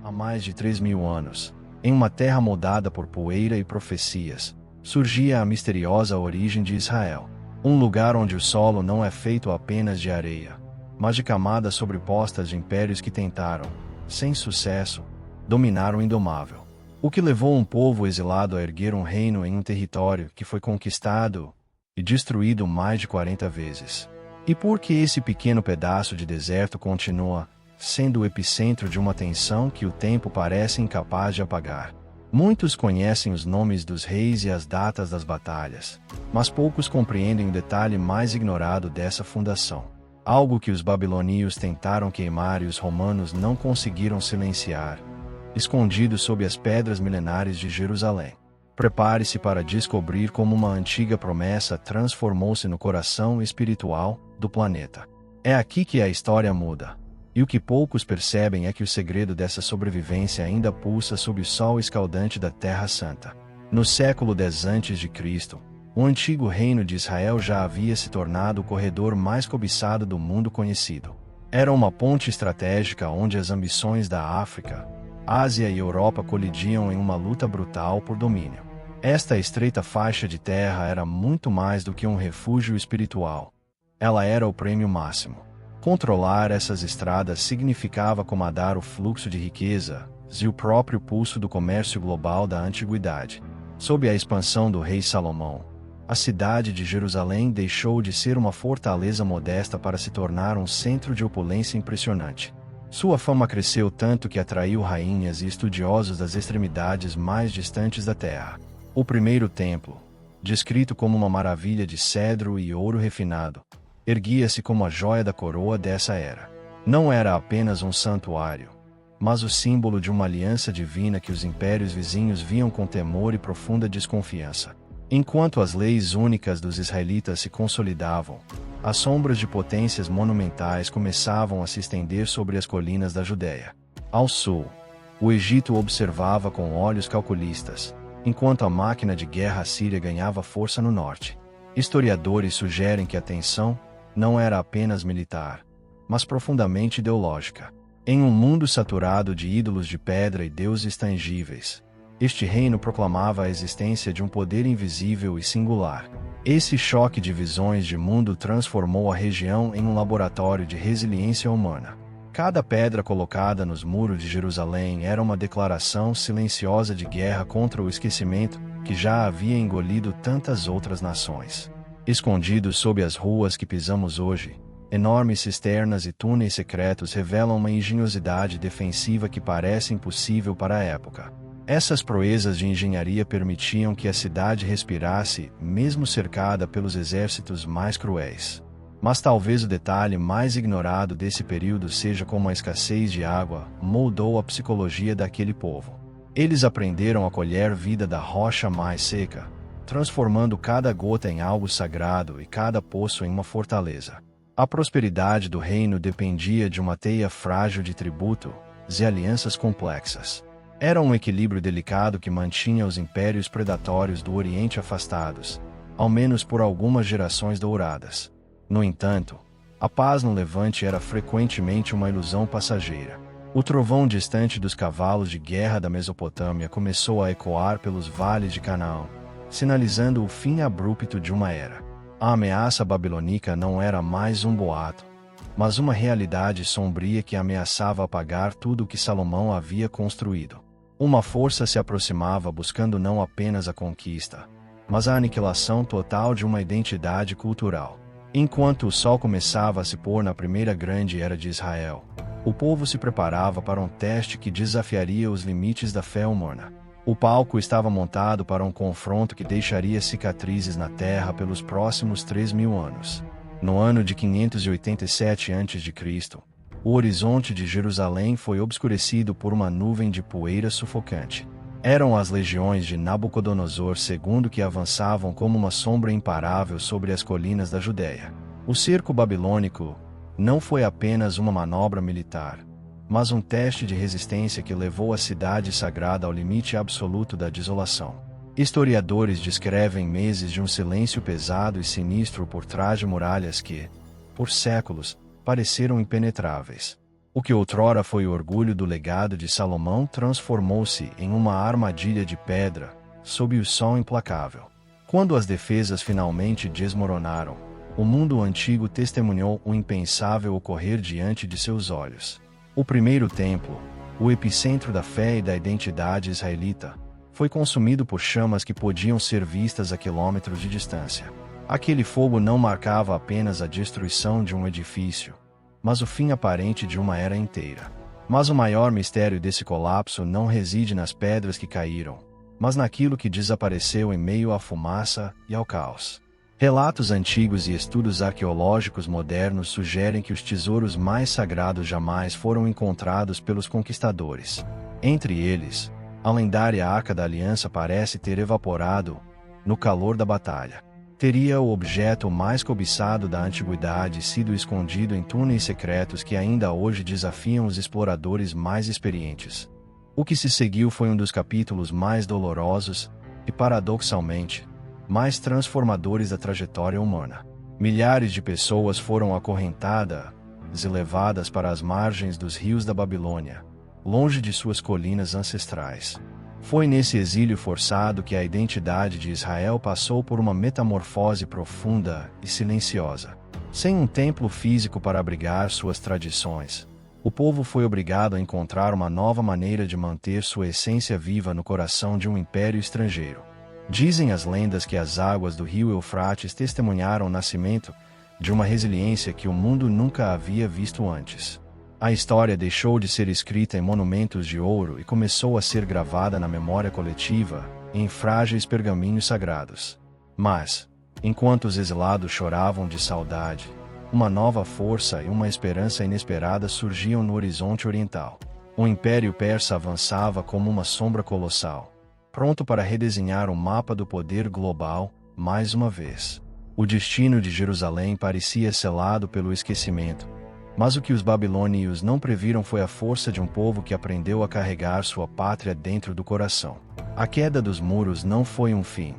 há mais de 3.000 anos, em uma terra moldada por poeira e profecias, surgia a misteriosa origem de Israel. Um lugar onde o solo não é feito apenas de areia, mas de camadas sobrepostas de impérios que tentaram, sem sucesso, dominar o indomável. O que levou um povo exilado a erguer um reino em um território que foi conquistado e destruído mais de 40 vezes. E por que esse pequeno pedaço de deserto continua sendo o epicentro de uma tensão que o tempo parece incapaz de apagar? Muitos conhecem os nomes dos reis e as datas das batalhas, mas poucos compreendem o detalhe mais ignorado dessa fundação. Algo que os babilônios tentaram queimar e os romanos não conseguiram silenciar, escondido sob as pedras milenares de Jerusalém. Prepare-se para descobrir como uma antiga promessa transformou-se no coração espiritual do planeta. É aqui que a história muda. E o que poucos percebem é que o segredo dessa sobrevivência ainda pulsa sob o sol escaldante da Terra Santa. No século X a.C., o antigo reino de Israel já havia se tornado o corredor mais cobiçado do mundo conhecido. Era uma ponte estratégica onde as ambições da África, Ásia e Europa colidiam em uma luta brutal por domínio. Esta estreita faixa de terra era muito mais do que um refúgio espiritual. Ela era o prêmio máximo. Controlar essas estradas significava comandar o fluxo de riqueza e o próprio pulso do comércio global da antiguidade. Sob a expansão do rei Salomão, a cidade de Jerusalém deixou de ser uma fortaleza modesta para se tornar um centro de opulência impressionante. Sua fama cresceu tanto que atraiu rainhas e estudiosos das extremidades mais distantes da terra. O primeiro templo, descrito como uma maravilha de cedro e ouro refinado, erguia-se como a joia da coroa dessa era. Não era apenas um santuário, mas o símbolo de uma aliança divina que os impérios vizinhos viam com temor e profunda desconfiança. Enquanto as leis únicas dos israelitas se consolidavam, as sombras de potências monumentais começavam a se estender sobre as colinas da Judéia. Ao sul, o Egito observava com olhos calculistas, enquanto a máquina de guerra assíria ganhava força no norte. Historiadores sugerem que a tensão não era apenas militar, mas profundamente ideológica. Em um mundo saturado de ídolos de pedra e deuses tangíveis, este reino proclamava a existência de um poder invisível e singular. Esse choque de visões de mundo transformou a região em um laboratório de resiliência humana. Cada pedra colocada nos muros de Jerusalém era uma declaração silenciosa de guerra contra o esquecimento que já havia engolido tantas outras nações. Escondidos sob as ruas que pisamos hoje, enormes cisternas e túneis secretos revelam uma engenhosidade defensiva que parece impossível para a época. Essas proezas de engenharia permitiam que a cidade respirasse, mesmo cercada pelos exércitos mais cruéis. Mas talvez o detalhe mais ignorado desse período seja como a escassez de água moldou a psicologia daquele povo. Eles aprenderam a colher vida da rocha mais seca, transformando cada gota em algo sagrado e cada poço em uma fortaleza. A prosperidade do reino dependia de uma teia frágil de tributos e alianças complexas. Era um equilíbrio delicado que mantinha os impérios predatórios do Oriente afastados, ao menos por algumas gerações douradas. No entanto, a paz no Levante era frequentemente uma ilusão passageira. O trovão distante dos cavalos de guerra da Mesopotâmia começou a ecoar pelos vales de Canaã, sinalizando o fim abrupto de uma era. A ameaça babilônica não era mais um boato, mas uma realidade sombria que ameaçava apagar tudo o que Salomão havia construído. Uma força se aproximava buscando não apenas a conquista, mas a aniquilação total de uma identidade cultural. Enquanto o sol começava a se pôr na primeira grande era de Israel, o povo se preparava para um teste que desafiaria os limites da fé humana. O palco estava montado para um confronto que deixaria cicatrizes na terra pelos próximos 3.000 anos. No ano de 587 a.C., o horizonte de Jerusalém foi obscurecido por uma nuvem de poeira sufocante. Eram as legiões de Nabucodonosor II que avançavam como uma sombra imparável sobre as colinas da Judéia. O cerco babilônico não foi apenas uma manobra militar, mas um teste de resistência que levou a cidade sagrada ao limite absoluto da desolação. Historiadores descrevem meses de um silêncio pesado e sinistro por trás de muralhas que, por séculos, pareceram impenetráveis. O que outrora foi o orgulho do legado de Salomão transformou-se em uma armadilha de pedra, sob o sol implacável. Quando as defesas finalmente desmoronaram, o mundo antigo testemunhou o impensável ocorrer diante de seus olhos. O primeiro templo, o epicentro da fé e da identidade israelita, foi consumido por chamas que podiam ser vistas a quilômetros de distância. Aquele fogo não marcava apenas a destruição de um edifício, mas o fim aparente de uma era inteira. Mas o maior mistério desse colapso não reside nas pedras que caíram, mas naquilo que desapareceu em meio à fumaça e ao caos. Relatos antigos e estudos arqueológicos modernos sugerem que os tesouros mais sagrados jamais foram encontrados pelos conquistadores. Entre eles, a lendária Arca da Aliança parece ter evaporado no calor da batalha. Teria o objeto mais cobiçado da antiguidade sido escondido em túneis secretos que ainda hoje desafiam os exploradores mais experientes. O que se seguiu foi um dos capítulos mais dolorosos e, paradoxalmente, mais transformadores da trajetória humana. Milhares de pessoas foram acorrentadas e levadas para as margens dos rios da Babilônia, longe de suas colinas ancestrais. Foi nesse exílio forçado que a identidade de Israel passou por uma metamorfose profunda e silenciosa. Sem um templo físico para abrigar suas tradições, o povo foi obrigado a encontrar uma nova maneira de manter sua essência viva no coração de um império estrangeiro. Dizem as lendas que as águas do rio Eufrates testemunharam o nascimento de uma resiliência que o mundo nunca havia visto antes. A história deixou de ser escrita em monumentos de ouro e começou a ser gravada na memória coletiva, em frágeis pergaminhos sagrados. Mas, enquanto os exilados choravam de saudade, uma nova força e uma esperança inesperada surgiam no horizonte oriental. O Império Persa avançava como uma sombra colossal, pronto para redesenhar o mapa do poder global, mais uma vez. O destino de Jerusalém parecia selado pelo esquecimento, mas o que os babilônios não previram foi a força de um povo que aprendeu a carregar sua pátria dentro do coração. A queda dos muros não foi um fim,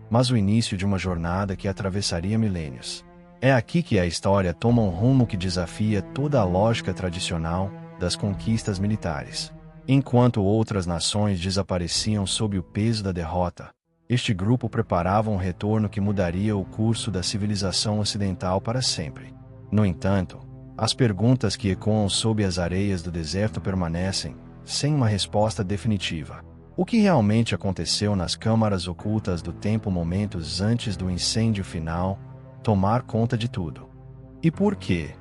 mas o início de uma jornada que atravessaria milênios. É aqui que a história toma um rumo que desafia toda a lógica tradicional das conquistas militares. Enquanto outras nações desapareciam sob o peso da derrota, este grupo preparava um retorno que mudaria o curso da civilização ocidental para sempre. No entanto, as perguntas que ecoam sob as areias do deserto permanecem, sem uma resposta definitiva. O que realmente aconteceu nas câmaras ocultas do templo momentos antes do incêndio final tomar conta de tudo? E por que,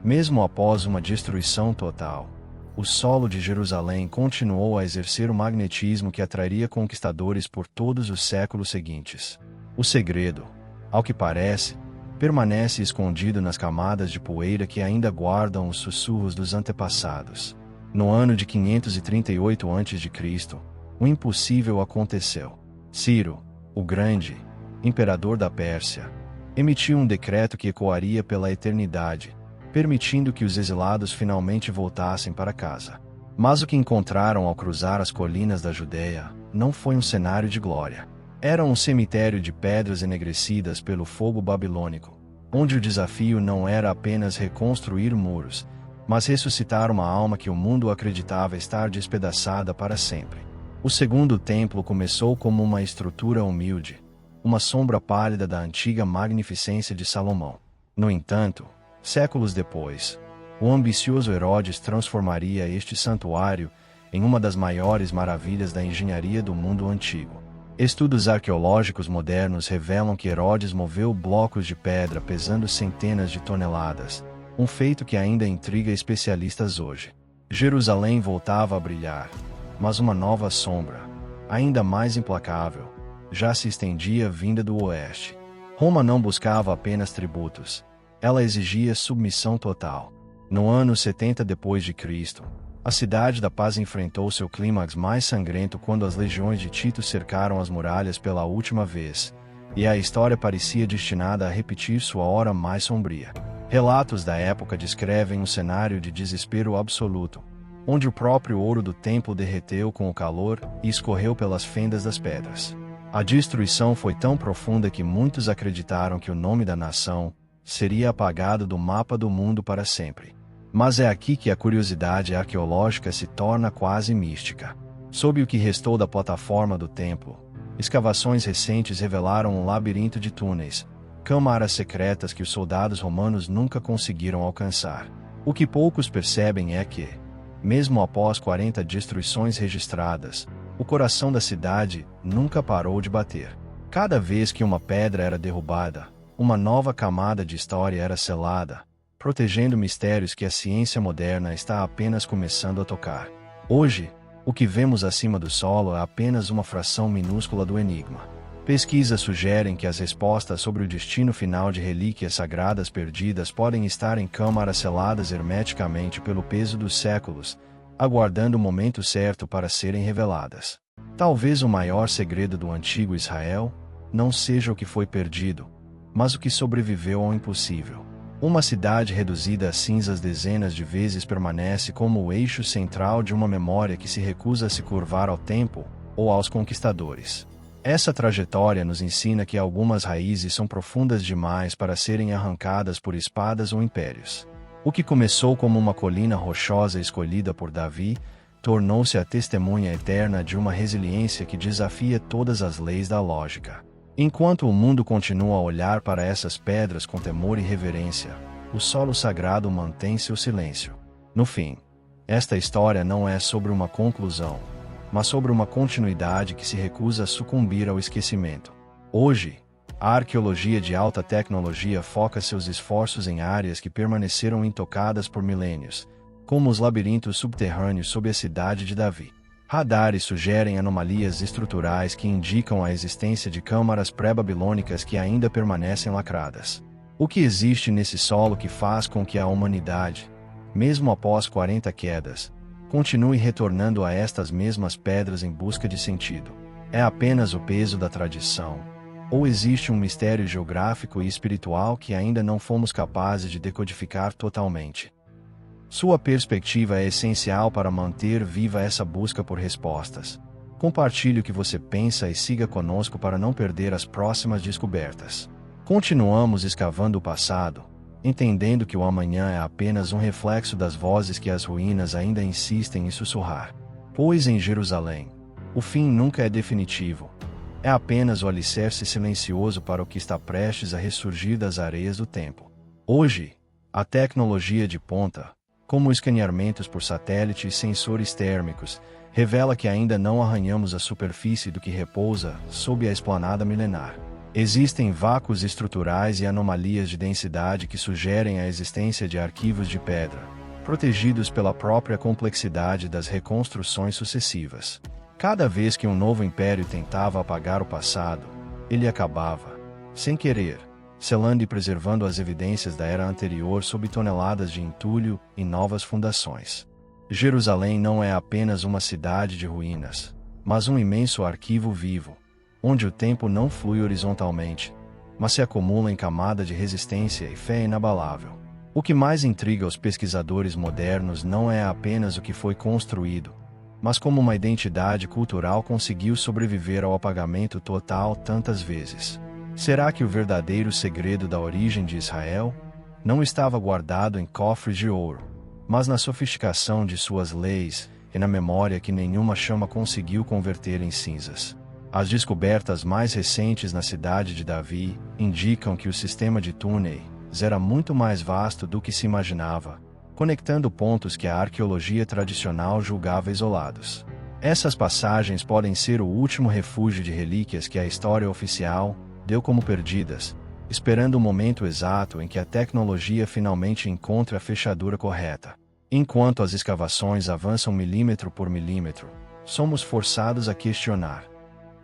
mesmo após uma destruição total, o solo de Jerusalém continuou a exercer o magnetismo que atrairia conquistadores por todos os séculos seguintes? O segredo, ao que parece, permanece escondido nas camadas de poeira que ainda guardam os sussurros dos antepassados. No ano de 538 a.C., o impossível aconteceu. Ciro, o Grande, imperador da Pérsia, emitiu um decreto que ecoaria pela eternidade, permitindo que os exilados finalmente voltassem para casa. Mas o que encontraram ao cruzar as colinas da Judeia não foi um cenário de glória. Era um cemitério de pedras enegrecidas pelo fogo babilônico, onde o desafio não era apenas reconstruir muros, mas ressuscitar uma alma que o mundo acreditava estar despedaçada para sempre. O segundo templo começou como uma estrutura humilde, uma sombra pálida da antiga magnificência de Salomão. No entanto, séculos depois, o ambicioso Herodes transformaria este santuário em uma das maiores maravilhas da engenharia do mundo antigo. Estudos arqueológicos modernos revelam que Herodes moveu blocos de pedra pesando centenas de toneladas, um feito que ainda intriga especialistas hoje. Jerusalém voltava a brilhar, mas uma nova sombra, ainda mais implacável, já se estendia vinda do oeste. Roma não buscava apenas tributos, ela exigia submissão total. No ano 70 d.C., a Cidade da Paz enfrentou seu clímax mais sangrento quando as legiões de Tito cercaram as muralhas pela última vez, e a história parecia destinada a repetir sua hora mais sombria. Relatos da época descrevem um cenário de desespero absoluto, onde o próprio ouro do templo derreteu com o calor e escorreu pelas fendas das pedras. A destruição foi tão profunda que muitos acreditaram que o nome da nação seria apagado do mapa do mundo para sempre. Mas é aqui que a curiosidade arqueológica se torna quase mística. Sob o que restou da plataforma do templo, escavações recentes revelaram um labirinto de túneis, câmaras secretas que os soldados romanos nunca conseguiram alcançar. O que poucos percebem é que, mesmo após 40 destruições registradas, o coração da cidade nunca parou de bater. Cada vez que uma pedra era derrubada, uma nova camada de história era selada, protegendo mistérios que a ciência moderna está apenas começando a tocar. Hoje, o que vemos acima do solo é apenas uma fração minúscula do enigma. Pesquisas sugerem que as respostas sobre o destino final de relíquias sagradas perdidas podem estar em câmaras seladas hermeticamente pelo peso dos séculos, aguardando o momento certo para serem reveladas. Talvez o maior segredo do antigo Israel não seja o que foi perdido, mas o que sobreviveu ao impossível. Uma cidade reduzida a cinzas dezenas de vezes permanece como o eixo central de uma memória que se recusa a se curvar ao tempo ou aos conquistadores. Essa trajetória nos ensina que algumas raízes são profundas demais para serem arrancadas por espadas ou impérios. O que começou como uma colina rochosa escolhida por Davi, tornou-se a testemunha eterna de uma resiliência que desafia todas as leis da lógica. Enquanto o mundo continua a olhar para essas pedras com temor e reverência, o solo sagrado mantém seu silêncio. No fim, esta história não é sobre uma conclusão, mas sobre uma continuidade que se recusa a sucumbir ao esquecimento. Hoje, a arqueologia de alta tecnologia foca seus esforços em áreas que permaneceram intocadas por milênios, como os labirintos subterrâneos sob a cidade de Davi. Radares sugerem anomalias estruturais que indicam a existência de câmaras pré-babilônicas que ainda permanecem lacradas. O que existe nesse solo que faz com que a humanidade, mesmo após 40 quedas, continue retornando a estas mesmas pedras em busca de sentido? É apenas o peso da tradição? Ou existe um mistério geográfico e espiritual que ainda não fomos capazes de decodificar totalmente? Sua perspectiva é essencial para manter viva essa busca por respostas. Compartilhe o que você pensa e siga conosco para não perder as próximas descobertas. Continuamos escavando o passado, entendendo que o amanhã é apenas um reflexo das vozes que as ruínas ainda insistem em sussurrar. Pois em Jerusalém, o fim nunca é definitivo. É apenas o alicerce silencioso para o que está prestes a ressurgir das areias do tempo. Hoje, a tecnologia de ponta, como escaneamentos por satélite e sensores térmicos, revela que ainda não arranhamos a superfície do que repousa sob a esplanada milenar. Existem vácuos estruturais e anomalias de densidade que sugerem a existência de arquivos de pedra, protegidos pela própria complexidade das reconstruções sucessivas. Cada vez que um novo império tentava apagar o passado, ele acabava, sem querer, selando e preservando as evidências da era anterior sob toneladas de entulho e novas fundações. Jerusalém não é apenas uma cidade de ruínas, mas um imenso arquivo vivo, onde o tempo não flui horizontalmente, mas se acumula em camada de resistência e fé inabalável. O que mais intriga os pesquisadores modernos não é apenas o que foi construído, mas como uma identidade cultural conseguiu sobreviver ao apagamento total tantas vezes. Será que o verdadeiro segredo da origem de Israel não estava guardado em cofres de ouro, mas na sofisticação de suas leis e na memória que nenhuma chama conseguiu converter em cinzas? As descobertas mais recentes na cidade de Davi indicam que o sistema de túneis era muito mais vasto do que se imaginava, conectando pontos que a arqueologia tradicional julgava isolados. Essas passagens podem ser o último refúgio de relíquias que a história oficial deu como perdidas, esperando o momento exato em que a tecnologia finalmente encontre a fechadura correta. Enquanto as escavações avançam milímetro por milímetro, somos forçados a questionar: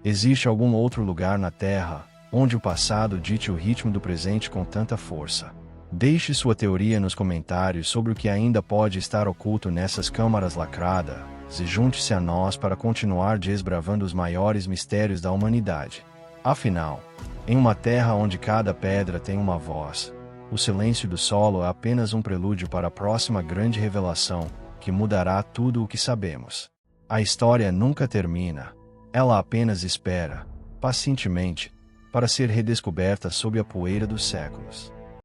existe algum outro lugar na Terra onde o passado dite o ritmo do presente com tanta força? Deixe sua teoria nos comentários sobre o que ainda pode estar oculto nessas câmaras lacradas e junte-se a nós para continuar desbravando os maiores mistérios da humanidade. Afinal, em uma terra onde cada pedra tem uma voz, o silêncio do solo é apenas um prelúdio para a próxima grande revelação, que mudará tudo o que sabemos. A história nunca termina, ela apenas espera, pacientemente, para ser redescoberta sob a poeira dos séculos.